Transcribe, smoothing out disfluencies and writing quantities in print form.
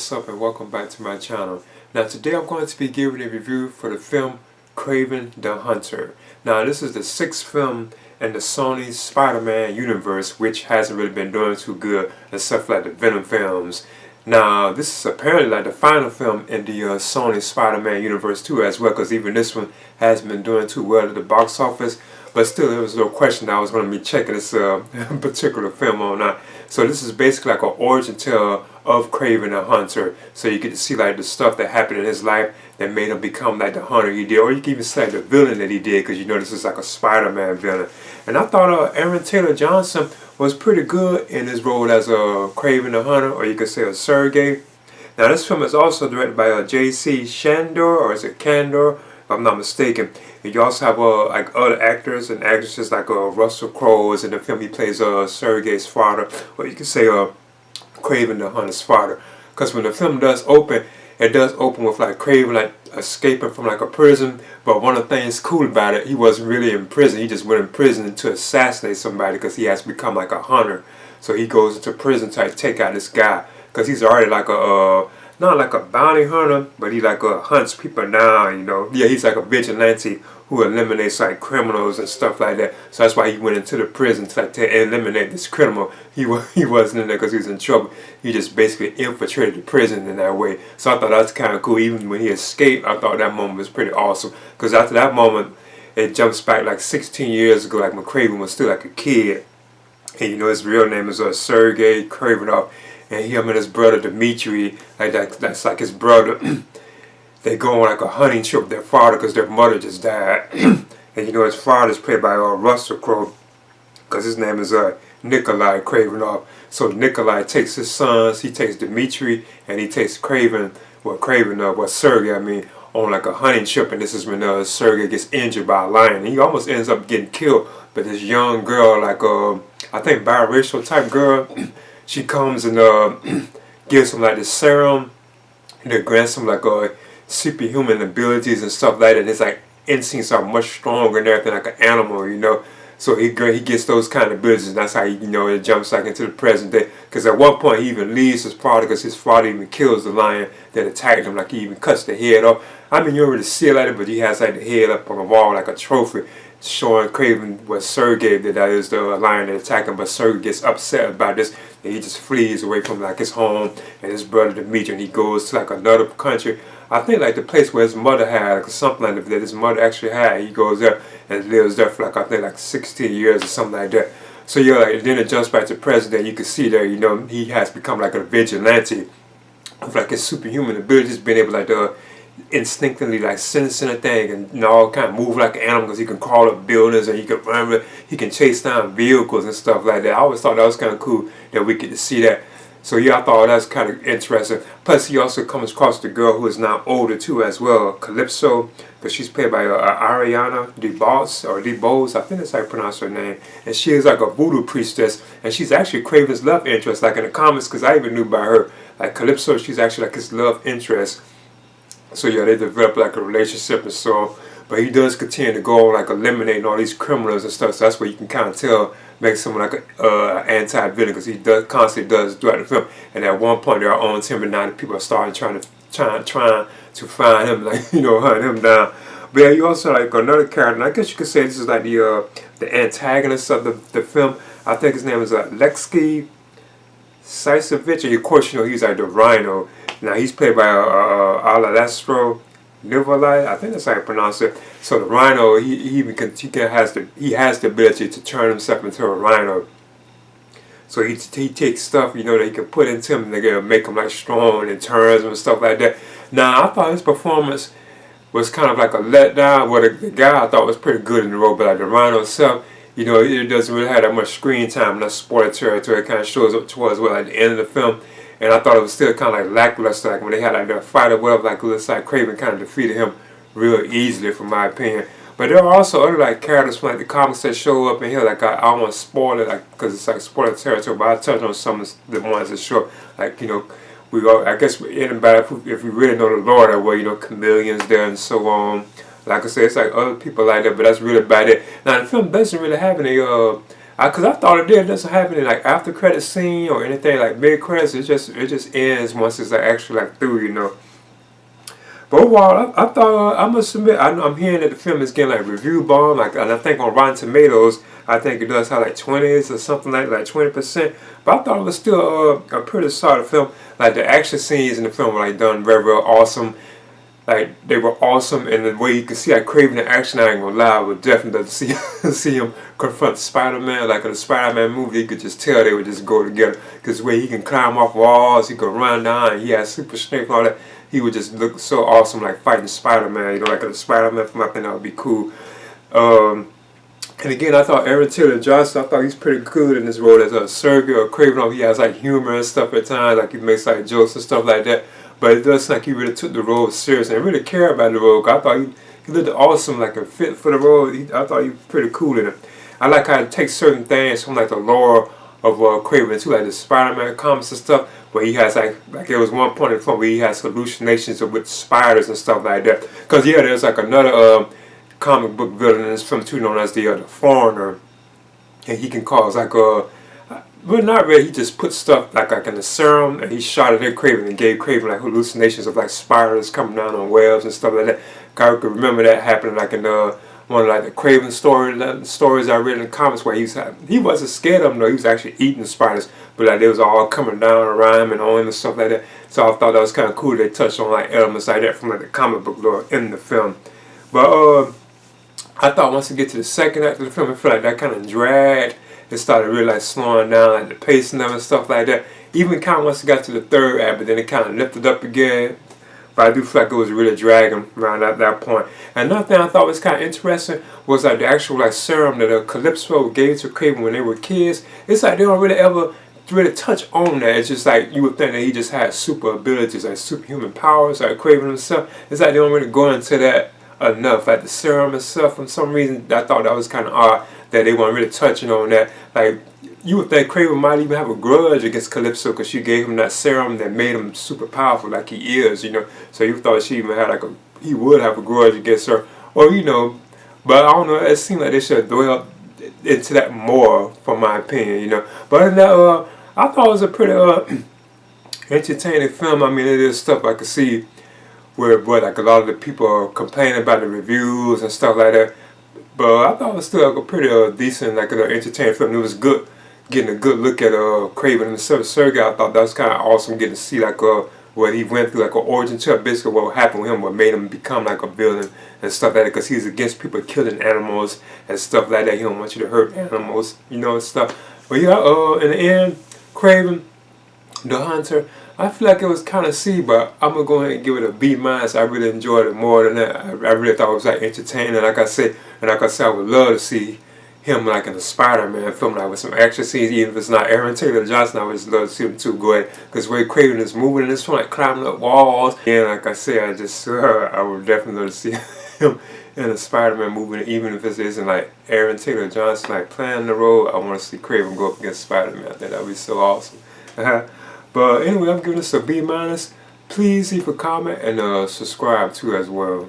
what's up and welcome back to my channel. Now today I'm going to be giving a review for the film Kraven the Hunter. Now this is the 6th film in the Sony Spider-Man universe, which hasn't really been doing too good except for like the Venom films. Now this is apparently like the final film in the Sony Spider-Man universe too as well, because even this one hasn't been doing too well at the box office. But still, there was no question that I was going to be checking this particular film or not. So this is basically like an origin tale of Kraven the Hunter. So you get to see like the stuff that happened in his life that made him become like the hunter he did. Or you can even say like the villain that he did, because you know this is like a Spider-Man villain. And I thought Aaron Taylor Johnson was pretty good in his role as a Kraven the Hunter, or you could say a Sergey. Now this film is also directed by J.C. Shandor, or is it Kandor, if I'm not mistaken. And you also have like other actors and actresses like Russell Crowe is in the film. He plays Sergey's father, or you could say Kraven the Hunter's father. Because when the film does open, it does open with like Kraven like escaping from like a prison. But one of the things cool about it, he wasn't really in prison. He just went in prison to assassinate somebody because he has become like a hunter. So he goes into prison to take out this guy because he's already like a not like a bounty hunter, but he like hunts people down, you know. Yeah, he's like a vigilante who eliminates like criminals and stuff like that. So that's why he went into the prison to, like, to eliminate this criminal. He wasn't in there because he was in trouble. He just basically infiltrated the prison in that way. So I thought that was kind of cool. Even when he escaped, I thought that moment was pretty awesome. Because after that moment, it jumps back like 16 years ago, like when Kraven was still like a kid. And you know his real name is Sergey Kravenov. And him and his brother Dmitri, like that's like his brother. They go on like a hunting trip with their father because their mother just died. And you know his father's played by Russell Crowe, because his name is Nikolai Kravenov. So Nikolai takes his sons, he takes Dmitri, and he takes Sergey, I mean, on like a hunting trip. And this is when Sergey gets injured by a lion. And he almost ends up getting killed. But this young girl, like I think biracial type girl, she comes and gives him like this serum that grants him like superhuman abilities and stuff like that. And his like instincts are much stronger and everything, like an animal, you know. So he gets those kind of abilities, and that's how he, you know, it jumps like into the present day. Because at one point he even leaves his father, because his father even kills the lion that attacked him. Like he even cuts the head off. I mean, you don't really see it like it, but he has like the head up on the wall like a trophy, showing Kraven what Sergey that is the lion that attacked him. But Sergey gets upset about this, and he just flees away from like his home and his brother Dmitri, and he goes to like another country. I think like the place where his mother had, like something like that his mother actually had. He goes there and lives there for like I think like 16 years or something like that. So yeah, like then it jumps back to present day. You can see there, you know, he has become like a vigilante with like his superhuman abilities, being able like to instinctively like sense anything, and you know, kind of move like an animal, because he can crawl up buildings and he can run, he can chase down vehicles and stuff like that. I always thought that was kind of cool that we get to see that. So yeah, I thought that's kind of interesting. Plus he also comes across the girl who is now older too as well, Calypso, because she's played by Ariana DeBose, I think that's how you pronounce her name. And she is like a voodoo priestess, and she's actually Kraven's love interest, like in the comics, because I even knew about her. Like Calypso, she's actually like his love interest. So yeah, they develop like a relationship and so. But he does continue to go on like eliminating all these criminals and stuff. So that's where you can kind of tell, makes him like an anti-villain, because he constantly does throughout the film. And at one point there are on him, and now the people are starting trying to find him, like, you know, hunt him down. But yeah, you also like another character, and I guess you could say this is like the antagonist of the film. I think his name is Alexei Sisevich, and of course you know he's like the Rhino. Now he's played by Alessandro Nivolai, I think that's how you pronounce it. So the Rhino, he has the ability to turn himself into a rhino. So he takes stuff, you know, that he can put into him, and they make him like strong and turns him and stuff like that. Now I thought his performance was kind of like a letdown. Well, the guy I thought was pretty good in the role, but like the Rhino itself, you know, it doesn't really have that much screen time, and that's spoiler territory. It kind of shows up towards well at the end of the film. And I thought it was still kind of like lackluster, like when they had like their fight or whatever, like it looks like Kraven kind of defeated him real easily, from my opinion. But there are also other like characters from like the comics that show up in here. Like I don't want to spoil it, like, because it's like spoiler territory. But I touch on some of the ones that show up. Like, you know, I guess anybody, if we really know the lore that way, you know, Chameleon's there and so on. Like I said, it's like other people like that, but that's really about it. Now the film doesn't really have any Cause I thought it doesn't happen in like after credit scene or anything like mid credits. It just ends once it's like actually like through, you know. But overall, I thought I must admit I'm hearing that the film is getting like review bomb, like, and I think on Rotten Tomatoes I think it does have like 20s or something like 20%. But I thought it was still a pretty solid film. Like the action scenes in the film were like done very awesome. Like they were awesome, and the way you can see like Kraven in action, I ain't gonna lie, I would definitely love to see see him confront Spider-Man. Like in the Spider-Man movie, you could just tell they would just go together. Cause the way he can climb off walls, he could run down, and he has super strength and all that. He would just look so awesome, like fighting Spider-Man. You know, like in the Spider-Man film, I think that would be cool. And again, I thought Aaron Taylor Johnson, I thought he's pretty good in this role as a Sergey or Kraven. He has like humor and stuff at times, like he makes like jokes and stuff like that. But it does seem like he really took the role seriously and really cared about the role. I thought he looked awesome, like a fit for the role. I thought he was pretty cool in it. I like how he takes certain things from like the lore of Kraven too, like the Spider-Man comics and stuff, where he has like there was one point in the film where he has hallucinations with spiders and stuff like that. Cause yeah, there's like another comic book villain in this film too, known as the Foreigner, and he can cause like well, not really. He just put stuff like in the serum, and he shot it at Kraven and gave Kraven like hallucinations of like spiders coming down on webs and stuff like that. I could remember that happening like in one of like the Kraven stories I read in the comics, where he wasn't scared of them though. He was actually eating the spiders, but like they was all coming down around him and on him and stuff like that. So I thought that was kind of cool. They touched on like elements like that from like the comic book lore in the film. But I thought once we get to the second act of the film, I feel like that kind of dragged. It started really like slowing down, like the pacing of it and stuff like that. Even kind of once it got to the third act, but then it kind of lifted up again. But I do feel like it was really dragging around at that point. And another thing I thought was kind of interesting was like the actual like serum that Calypso gave to Kraven when they were kids. It's like they don't really ever really touch on that. It's just like you would think that he just had super abilities, like superhuman powers, like Kraven himself. It's like they don't really go into that enough. Like the serum and stuff, for some reason I thought that was kind of odd that they weren't really touching on that. Like you would think Kraven might even have a grudge against Calypso because she gave him that serum that made him super powerful like he is, you know. So you thought she even had he would have a grudge against her, or you know. But I don't know, it seemed like they should have dwelled into that more, from my opinion, you know. But other than that, I thought it was a pretty entertaining film. I mean, it is stuff I could see where like a lot of the people are complaining about the reviews and stuff like that. But I thought it was still like a pretty decent, like an entertaining film. It was good, getting a good look at Kraven and Sergey. I thought that was kind of awesome, getting to see like what he went through, like an origin to basically what happened with him, what made him become like a villain and stuff like that. Because he's against people killing animals and stuff like that. He don't want you to hurt animals, you know, and stuff. But yeah, in the end, Kraven the Hunter, I feel like it was kind of C, but I'm gonna go ahead and give it a B minus. I really enjoyed it more than that. I really thought it was like entertaining. Like I said, I would love to see him like in a Spider-Man film, like with some action scenes. Even if it's not Aaron Taylor Johnson, I would just love to see him too. Go ahead, because the way Kraven is moving in this film, like climbing up walls, and like I said, I would definitely love to see him in a Spider-Man movie, even if it isn't like Aaron Taylor Johnson like playing the role. I want to see Kraven go up against Spider-Man. I think that would be so awesome. But anyway, I'm giving this a B minus. Please leave a comment and subscribe too as well.